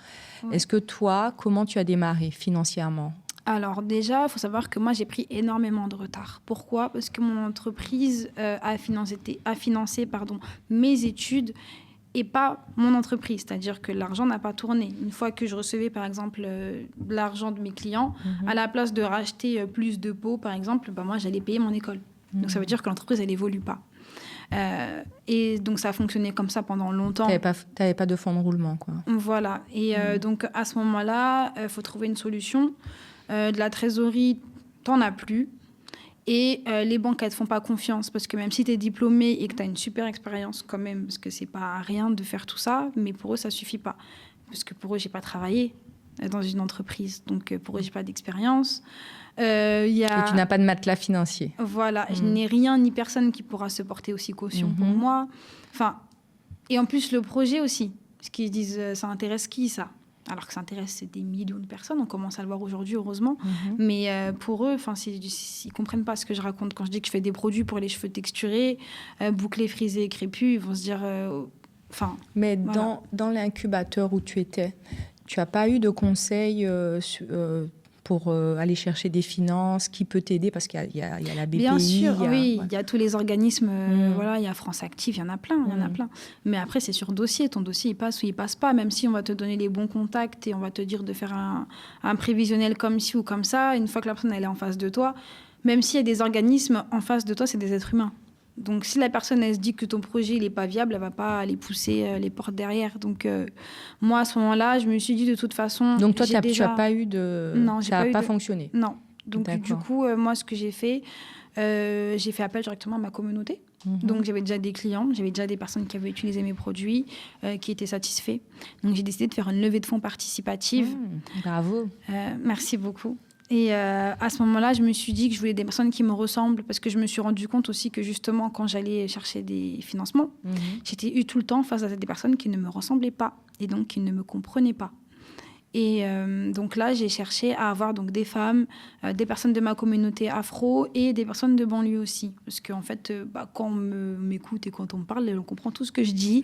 [SPEAKER 1] Est-ce que toi, comment tu as démarré financièrement?
[SPEAKER 2] Alors déjà, il faut savoir que moi, j'ai pris énormément de retard. Pourquoi? Parce que mon entreprise a financé mes études et pas mon entreprise. C'est-à-dire que l'argent n'a pas tourné. Une fois que je recevais, par exemple, l'argent de mes clients, à la place de racheter plus de pots, par exemple, moi, j'allais payer mon école. Donc, ça veut dire que l'entreprise, elle n'évolue pas. Et donc, ça a fonctionné comme ça pendant longtemps.
[SPEAKER 1] Tu n'avais pas de fonds de roulement, quoi.
[SPEAKER 2] Voilà. Et donc, à ce moment-là, il faut trouver une solution. De la trésorerie, tu n'en as plus. Et les banques, elles ne te font pas confiance parce que même si tu es diplômé et que tu as une super expérience quand même, parce que ce n'est pas rien de faire tout ça, mais pour eux, ça ne suffit pas. Parce que pour eux, je n'ai pas travaillé dans une entreprise. Donc, pour eux, je n'ai pas d'expérience. Et
[SPEAKER 1] tu n'as pas de matelas financier.
[SPEAKER 2] Voilà. Je n'ai rien ni personne qui pourra se porter aussi caution pour moi. Enfin, et en plus, le projet aussi. Parce qu'ils disent, ça intéresse qui, ça? Alors que ça intéresse des millions de personnes, on commence à le voir aujourd'hui, heureusement. Mais pour eux, ils ne comprennent pas ce que je raconte. Quand je dis que je fais des produits pour les cheveux texturés, bouclés, frisés, crépus, ils vont se dire...
[SPEAKER 1] Mais
[SPEAKER 2] voilà.
[SPEAKER 1] dans l'incubateur où tu étais, tu n'as pas eu de conseils pour aller chercher des finances? Qui peut t'aider? Parce qu'il y a la BPI.
[SPEAKER 2] Bien sûr, il y a tous les organismes. Il y a France Active, il y en a plein. Mais après, c'est sur dossier. Ton dossier, il passe ou il passe pas. Même si on va te donner les bons contacts et on va te dire de faire un prévisionnel comme ci ou comme ça, une fois que la personne elle est en face de toi, même s'il y a des organismes en face de toi, c'est des êtres humains. Donc, si la personne, elle se dit que ton projet, il n'est pas viable, elle ne va pas aller pousser les portes derrière. Donc, moi, à ce moment-là, je me suis dit, de toute façon...
[SPEAKER 1] Donc, toi, tu n'as pas eu de...
[SPEAKER 2] Non,
[SPEAKER 1] ça n'a pas fonctionné?
[SPEAKER 2] Non. Donc, du coup, moi, ce que j'ai fait appel directement à ma communauté. Donc, j'avais déjà des clients, j'avais déjà des personnes qui avaient utilisé mes produits, qui étaient satisfaits. Donc, j'ai décidé de faire une levée de fonds participative.
[SPEAKER 1] Bravo.
[SPEAKER 2] Merci beaucoup. Et à ce moment-là, je me suis dit que je voulais des personnes qui me ressemblent parce que je me suis rendu compte aussi que justement, quand j'allais chercher des financements, j'étais tout le temps face à des personnes qui ne me ressemblaient pas et donc qui ne me comprenaient pas. Et donc là, j'ai cherché à avoir donc, des femmes, des personnes de ma communauté afro et des personnes de banlieue aussi. Parce qu'en fait, quand on m'écoute et quand on me parle, on comprend tout ce que je dis.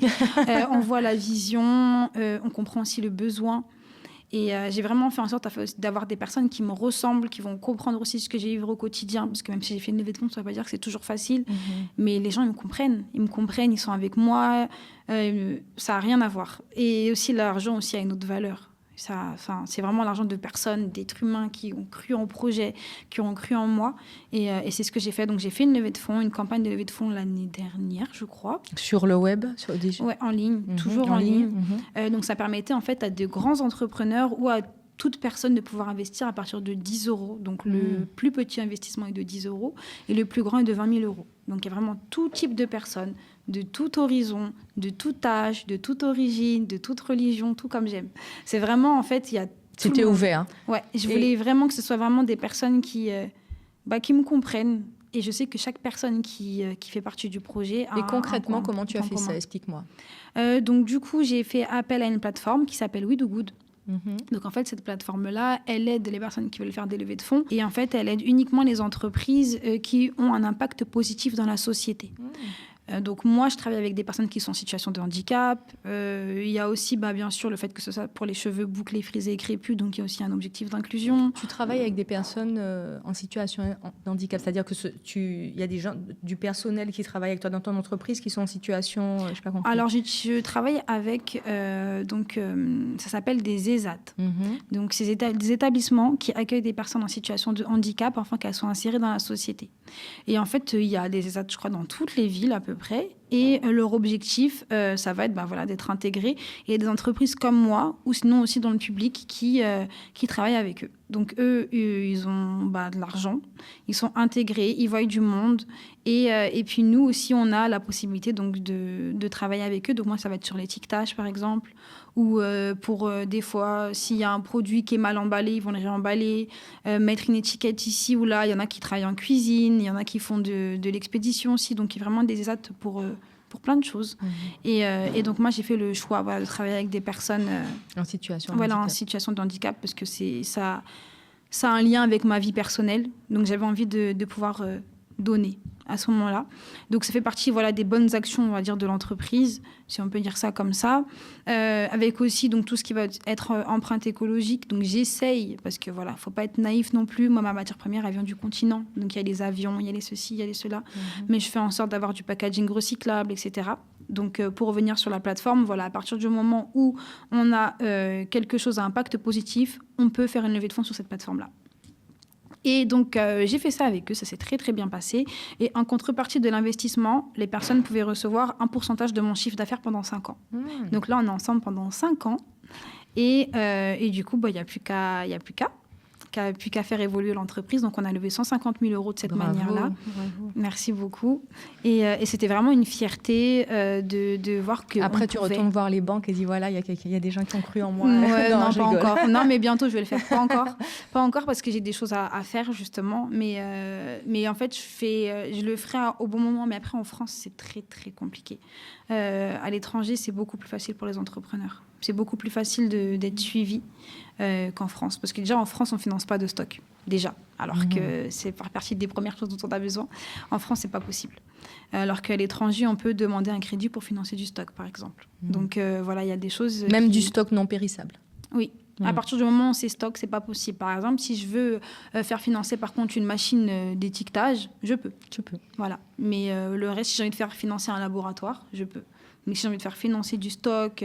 [SPEAKER 2] On voit la vision, on comprend aussi le besoin. Et j'ai vraiment fait en sorte d'avoir des personnes qui me ressemblent, qui vont comprendre aussi ce que j'ai vécu au quotidien. Parce que même si j'ai fait une levée de fonds, ça ne veut pas dire que c'est toujours facile. Mais les gens, ils me comprennent. Ils sont avec moi. Ça n'a rien à voir. Et aussi, l'argent aussi a une autre valeur. C'est vraiment l'argent de personnes, d'êtres humains qui ont cru en projet, qui ont cru en moi. Et c'est ce que j'ai fait. Donc, j'ai fait une levée de fonds, une campagne de levée de fonds l'année dernière, je crois.
[SPEAKER 1] Sur le web?
[SPEAKER 2] Oui, en ligne, toujours en ligne. Donc, ça permettait en fait à de grands entrepreneurs ou à toute personne de pouvoir investir à partir de 10 €. Donc, le plus petit investissement est de 10 € et le plus grand est de 20 000 €. Donc, il y a vraiment tout type de personnes, de tout horizon, de tout âge, de toute origine, de toute religion, tout comme j'aime. C'est vraiment, en fait, il y a...
[SPEAKER 1] C'était ouvert.
[SPEAKER 2] Ouais, je voulais vraiment que ce soit vraiment des personnes qui me comprennent, Et je sais que chaque personne qui fait partie du projet a
[SPEAKER 1] Et concrètement, comment tu as fait
[SPEAKER 2] commun.
[SPEAKER 1] ça? Explique-moi.
[SPEAKER 2] Donc, du coup, j'ai fait appel à une plateforme qui s'appelle We Do Good.
[SPEAKER 1] Mhm.
[SPEAKER 2] Donc, en fait, cette plateforme-là, elle aide les personnes qui veulent faire des levées de fonds. Et en fait, elle aide uniquement les entreprises qui ont un impact positif dans la société. Donc moi, je travaille avec des personnes qui sont en situation de handicap. Il y a aussi, bien sûr, le fait que ce soit pour les cheveux bouclés, frisés et crépus. Donc, il y a aussi un objectif d'inclusion.
[SPEAKER 1] Tu travailles avec des personnes en situation de handicap, c'est-à-dire que il y a des gens du personnel qui travaillent avec toi dans ton entreprise qui sont en situation, je sais pas compris.
[SPEAKER 2] Alors, je travaille avec, ça s'appelle des ESAT. Donc, c'est des établissements qui accueillent des personnes en situation de handicap afin qu'elles soient insérées dans la société. Et en fait, il y a des ESAT, je crois, dans toutes les villes à peu près. Et leur objectif, ça va être d'être intégrés. Et il y a des entreprises comme moi, ou sinon aussi dans le public, qui travaillent avec eux. Donc, eux, ils ont de l'argent, ils sont intégrés, ils voient du monde. Et puis, nous aussi, on a la possibilité donc, de travailler avec eux. Donc, moi, ça va être sur l'étiquetage, par exemple. Ou pour des fois, s'il y a un produit qui est mal emballé, ils vont le réemballer. Mettre une étiquette ici ou là. Il y en a qui travaillent en cuisine, il y en a qui font de l'expédition aussi. Donc, il y a vraiment des ESAT pour plein de choses. Et donc, moi, j'ai fait le choix de travailler avec des personnes
[SPEAKER 1] en situation
[SPEAKER 2] de handicap parce que ça a un lien avec ma vie personnelle. Donc, j'avais envie de pouvoir donner à ce moment-là. Donc, ça fait partie des bonnes actions, on va dire, de l'entreprise, si on peut dire ça comme ça. Avec aussi donc, tout ce qui va être empreinte écologique. Donc, j'essaye, parce que voilà, faut pas être naïf non plus. Moi, ma matière première, elle vient du continent. Donc, il y a les avions, il y a les ceci, il y a les cela. Mais je fais en sorte d'avoir du packaging recyclable, etc. Donc, pour revenir sur la plateforme, à partir du moment où on a quelque chose à impact positif, on peut faire une levée de fonds sur cette plateforme-là. Et donc, j'ai fait ça avec eux, ça s'est très, très bien passé. Et en contrepartie de l'investissement, les personnes pouvaient recevoir un pourcentage de mon chiffre d'affaires pendant 5 ans. Donc là, on est ensemble pendant 5 ans. Et du coup, il n'y a plus qu'à faire évoluer l'entreprise. Donc, on a levé 150 000 euros de cette manière-là.
[SPEAKER 1] Bravo.
[SPEAKER 2] Merci beaucoup. Et c'était vraiment une fierté de voir que.
[SPEAKER 1] Après, tu retournes voir les banques et dis voilà, il y a des gens qui ont cru en moi.
[SPEAKER 2] Ouais, non, pas encore. Non, mais bientôt, je vais le faire. Pas encore parce que j'ai des choses à faire, justement. Mais en fait, je le ferai au bon moment. Mais après, en France, c'est très, très compliqué. À l'étranger, c'est beaucoup plus facile pour les entrepreneurs. C'est beaucoup plus facile d'être suivi qu'en France. Parce que déjà, en France, on ne finance pas de stock. Déjà. Alors que c'est par partie des premières choses dont on a besoin. En France, ce n'est pas possible. Alors qu'à l'étranger, on peut demander un crédit pour financer du stock, par exemple. Donc, il y a des choses...
[SPEAKER 1] Même du stock non périssable.
[SPEAKER 2] Oui. À partir du moment où c'est stock, c'est pas possible. Par exemple, si je veux faire financer par contre une machine d'étiquetage, je peux.
[SPEAKER 1] Tu peux.
[SPEAKER 2] Voilà. Mais le reste, si j'ai envie de faire financer un laboratoire, je peux. Mais si j'ai envie de faire financer du stock,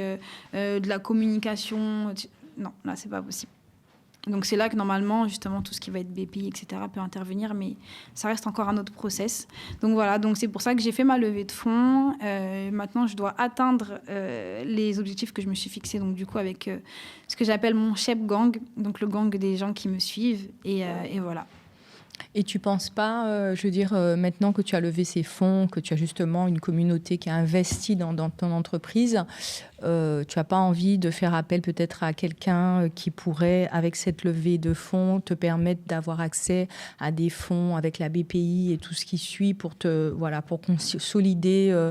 [SPEAKER 2] de la communication, non, là, c'est pas possible. Donc, c'est là que normalement, justement, tout ce qui va être BPI, etc., peut intervenir, mais ça reste encore un autre process. Donc, voilà, donc c'est pour ça que j'ai fait ma levée de fonds. Maintenant, je dois atteindre les objectifs que je me suis fixés, donc du coup, avec ce que j'appelle mon Shep Gang, donc le gang des gens qui me suivent, et voilà.
[SPEAKER 1] Et tu ne penses pas, maintenant que tu as levé ces fonds, que tu as justement une communauté qui a investi dans ton entreprise, tu n'as pas envie de faire appel peut-être à quelqu'un qui pourrait, avec cette levée de fonds, te permettre d'avoir accès à des fonds avec la BPI et tout ce qui suit pour consolider,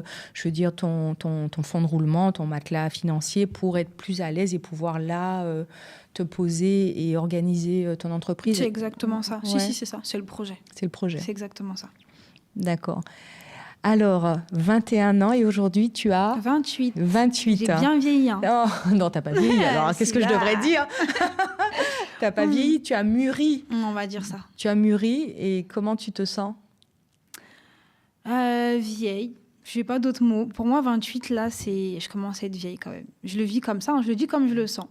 [SPEAKER 1] ton fonds de roulement, ton matelas financier, pour être plus à l'aise et pouvoir là... te poser et organiser ton entreprise.
[SPEAKER 2] C'est exactement ça.
[SPEAKER 1] Ouais.
[SPEAKER 2] Si, c'est ça. C'est le projet.
[SPEAKER 1] C'est le projet.
[SPEAKER 2] C'est exactement ça.
[SPEAKER 1] D'accord. Alors, 21 ans et aujourd'hui, tu as...
[SPEAKER 2] 28. J'ai
[SPEAKER 1] Hein.
[SPEAKER 2] bien vieilli. Hein.
[SPEAKER 1] Non, t'as pas vieilli. Alors, qu'est-ce que je devrais dire? T'as pas vieilli, tu as mûri.
[SPEAKER 2] On va dire ça.
[SPEAKER 1] Tu as mûri et comment tu te sens?
[SPEAKER 2] Vieille. Je n'ai pas d'autres mots. Pour moi, 28, là, je commence à être vieille quand même. Je le vis comme ça, je le dis comme je le sens.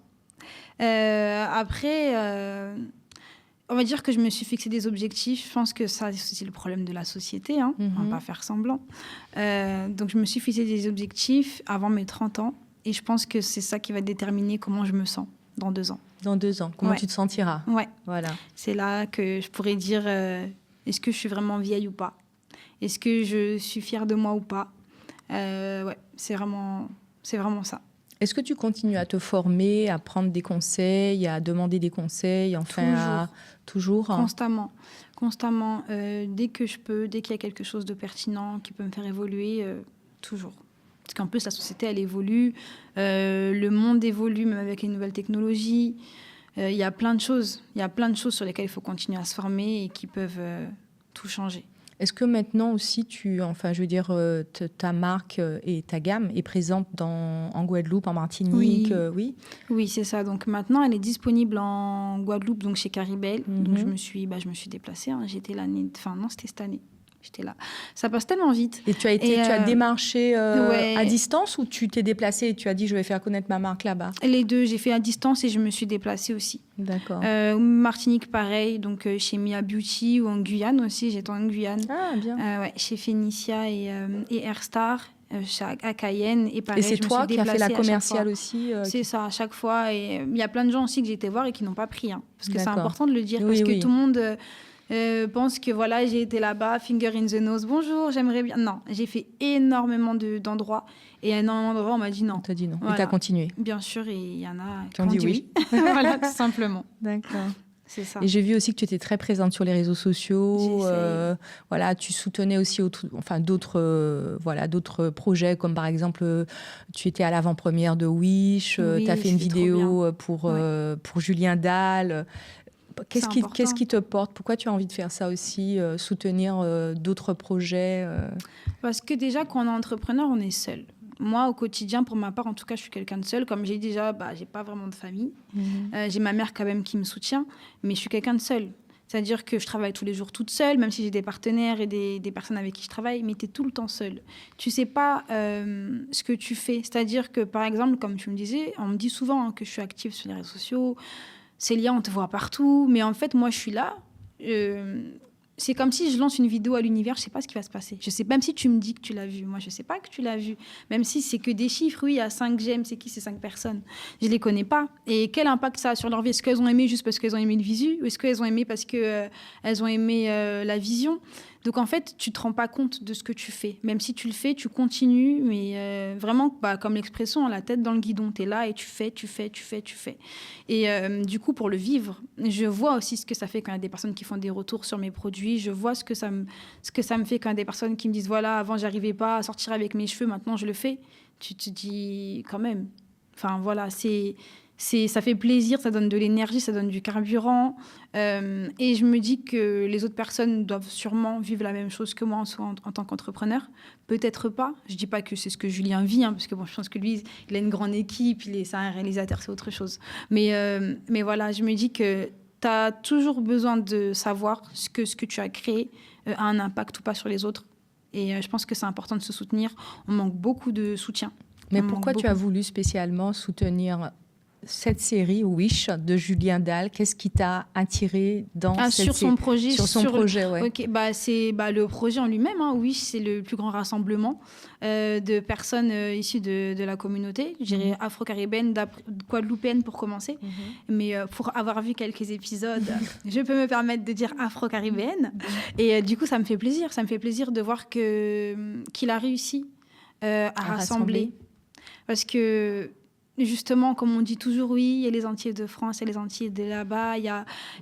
[SPEAKER 2] Après, on va dire que je me suis fixé des objectifs. Je pense que ça, c'est le problème de la société. Hein. On ne va pas faire semblant. Donc, je me suis fixé des objectifs avant mes 30 ans. Et je pense que c'est ça qui va déterminer comment je me sens dans 2 ans.
[SPEAKER 1] Dans 2 ans, comment tu te sentiras?
[SPEAKER 2] Ouais.
[SPEAKER 1] Voilà.
[SPEAKER 2] C'est là que je pourrais dire est-ce que je suis vraiment vieille ou pas? Est-ce que je suis fière de moi ou pas? Ouais, c'est vraiment ça.
[SPEAKER 1] Est-ce que tu continues à te former, à prendre des conseils, à demander des conseils, enfin, toujours
[SPEAKER 2] Constamment. Constamment. Dès que je peux, dès qu'il y a quelque chose de pertinent qui peut me faire évoluer, toujours. Parce qu'en plus, la société, elle évolue, le monde évolue, même avec les nouvelles technologies. Il y a plein de choses. Il y a plein de choses sur lesquelles il faut continuer à se former et qui peuvent tout changer.
[SPEAKER 1] Est-ce que maintenant aussi, ta marque et ta gamme est présente en Guadeloupe, en Martinique? Oui,
[SPEAKER 2] oui, c'est ça. Donc maintenant, elle est disponible en Guadeloupe, donc chez Caribel. Donc je me suis déplacée. J'étais c'était cette année. J'étais là. Ça passe tellement vite.
[SPEAKER 1] Et tu as démarché à distance ou tu t'es déplacée et tu as dit je vais faire connaître ma marque là-bas?
[SPEAKER 2] Les deux, j'ai fait à distance et je me suis déplacée aussi.
[SPEAKER 1] D'accord.
[SPEAKER 2] Martinique, pareil, donc chez Mia Beauty ou en Guyane aussi, j'étais en Guyane.
[SPEAKER 1] Ah, bien.
[SPEAKER 2] Chez Phénicia et Airstar, à Cayenne. Et pareil,
[SPEAKER 1] et c'est toi qui as fait la commerciale aussi
[SPEAKER 2] C'est ça, à chaque fois. Et il y a plein de gens aussi que j'ai été voir et qui n'ont pas pris. Parce que c'est important de le dire, parce que tout le monde... pense que voilà, j'ai été là-bas, finger in the nose, bonjour, j'aimerais bien. Non, j'ai fait énormément d'endroits. Et à énormément d'endroits, on m'a dit non.
[SPEAKER 1] On t'a dit non.
[SPEAKER 2] Voilà.
[SPEAKER 1] Et t'as continué.
[SPEAKER 2] Bien sûr, et il y en a
[SPEAKER 1] qui ont dit oui.
[SPEAKER 2] Voilà, tout simplement.
[SPEAKER 1] D'accord.
[SPEAKER 2] C'est ça.
[SPEAKER 1] Et j'ai vu aussi que tu étais très présente sur les réseaux sociaux. Voilà, tu soutenais aussi d'autres projets, comme par exemple, tu étais à l'avant-première de Wish, tu as fait une vidéo pour Julien Dalle. Qu'est-ce qui te porte? Pourquoi tu as envie de faire ça aussi, soutenir d'autres projets
[SPEAKER 2] Parce que déjà, quand on est entrepreneur, on est seul. Moi, au quotidien, pour ma part, en tout cas, je suis quelqu'un de seul. Comme j'ai dit déjà, j'ai pas vraiment de famille. J'ai ma mère quand même qui me soutient, mais je suis quelqu'un de seul. C'est-à-dire que je travaille tous les jours toute seule, même si j'ai des partenaires et des personnes avec qui je travaille, mais tu es tout le temps seule. Tu sais pas ce que tu fais. C'est-à-dire que, par exemple, comme tu me disais, on me dit souvent que je suis active sur les réseaux sociaux. Célia, on te voit partout. Mais en fait, moi, je suis là. C'est comme si je lance une vidéo à l'univers, je ne sais pas ce qui va se passer. Je sais, même si tu me dis que tu l'as vu. Moi, je ne sais pas que tu l'as vu. Même si c'est que des chiffres, oui, il y a 5 j'aime, c'est qui ces 5 personnes? Je ne les connais pas. Et quel impact ça a sur leur vie? Est-ce qu'elles ont aimé juste parce qu'elles ont aimé le visu? Ou est-ce qu'elles ont aimé parce qu'elles ont aimé la vision? Donc, en fait, tu ne te rends pas compte de ce que tu fais. Même si tu le fais, tu continues, mais vraiment, comme l'expression, la tête dans le guidon. Tu es là et tu fais. Et du coup, pour le vivre, je vois aussi ce que ça fait quand il y a des personnes qui font des retours sur mes produits. Je vois ce que ça me fait quand il y a des personnes qui me disent, voilà, avant, j'arrivais pas à sortir avec mes cheveux, maintenant, je le fais. Tu te dis, quand même. Enfin, voilà, ça fait plaisir, ça donne de l'énergie, ça donne du carburant. Et je me dis que les autres personnes doivent sûrement vivre la même chose que moi en tant qu'entrepreneur. Peut-être pas. Je ne dis pas que c'est ce que Julien vit, parce que je pense que lui, il a une grande équipe, c'est un réalisateur, c'est autre chose. Mais voilà, je me dis que tu as toujours besoin de savoir ce que tu as créé a un impact ou pas sur les autres. Et je pense que c'est important de se soutenir. On manque beaucoup de soutien.
[SPEAKER 1] Mais pourquoi tu as voulu spécialement soutenir cette série Wish de Julien Dalle? Qu'est-ce qui t'a attiré
[SPEAKER 2] sur son projet?
[SPEAKER 1] Sur son projet, ouais.
[SPEAKER 2] Okay, c'est le projet en lui-même. Wish, c'est le plus grand rassemblement de personnes issues de la communauté, je dirais afro-caribéenne, guadeloupéenne pour commencer. Mais pour avoir vu quelques épisodes, je peux me permettre de dire afro-caribéenne. Et du coup, ça me fait plaisir. Ça me fait plaisir de voir qu'il a réussi à rassembler. Parce que justement, comme on dit toujours, oui, il y a les Antillais de France, il y a les Antillais de là-bas, il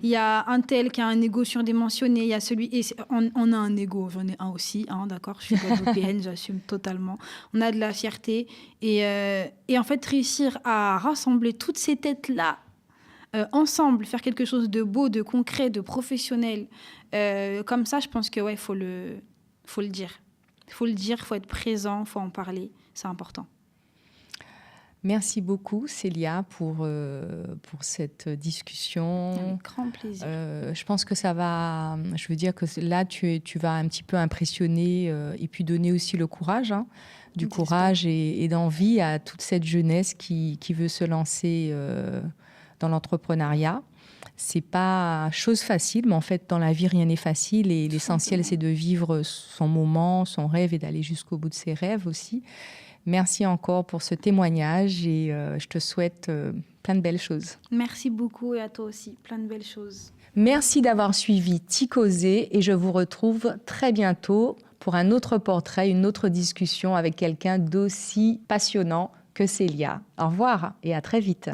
[SPEAKER 2] y a un tel qui a un ego surdimensionné, il y a celui... Et on a un ego, j'en ai un aussi, d'accord, je suis guadeloupéenne, j'assume totalement. On a de la fierté. Et en fait, réussir à rassembler toutes ces têtes-là ensemble, faire quelque chose de beau, de concret, de professionnel, comme ça, je pense que ouais, faut le dire. Il faut le dire, il faut être présent, il faut en parler, c'est important.
[SPEAKER 1] Merci beaucoup, Célia, pour cette discussion.
[SPEAKER 2] Avec grand plaisir.
[SPEAKER 1] Je pense que ça va... Je veux dire que là, tu vas un petit peu impressionner et puis donner aussi le courage, du courage et d'envie à toute cette jeunesse qui veut se lancer dans l'entrepreneuriat. C'est pas chose facile, mais en fait, dans la vie, rien n'est facile. Et l'essentiel, c'est de vivre son moment, son rêve et d'aller jusqu'au bout de ses rêves aussi. Merci encore pour ce témoignage et je te souhaite plein de belles choses.
[SPEAKER 2] Merci beaucoup et à toi aussi, plein de belles choses.
[SPEAKER 1] Merci d'avoir suivi Ticosé et je vous retrouve très bientôt pour un autre portrait, une autre discussion avec quelqu'un d'aussi passionnant que Célia. Au revoir et à très vite.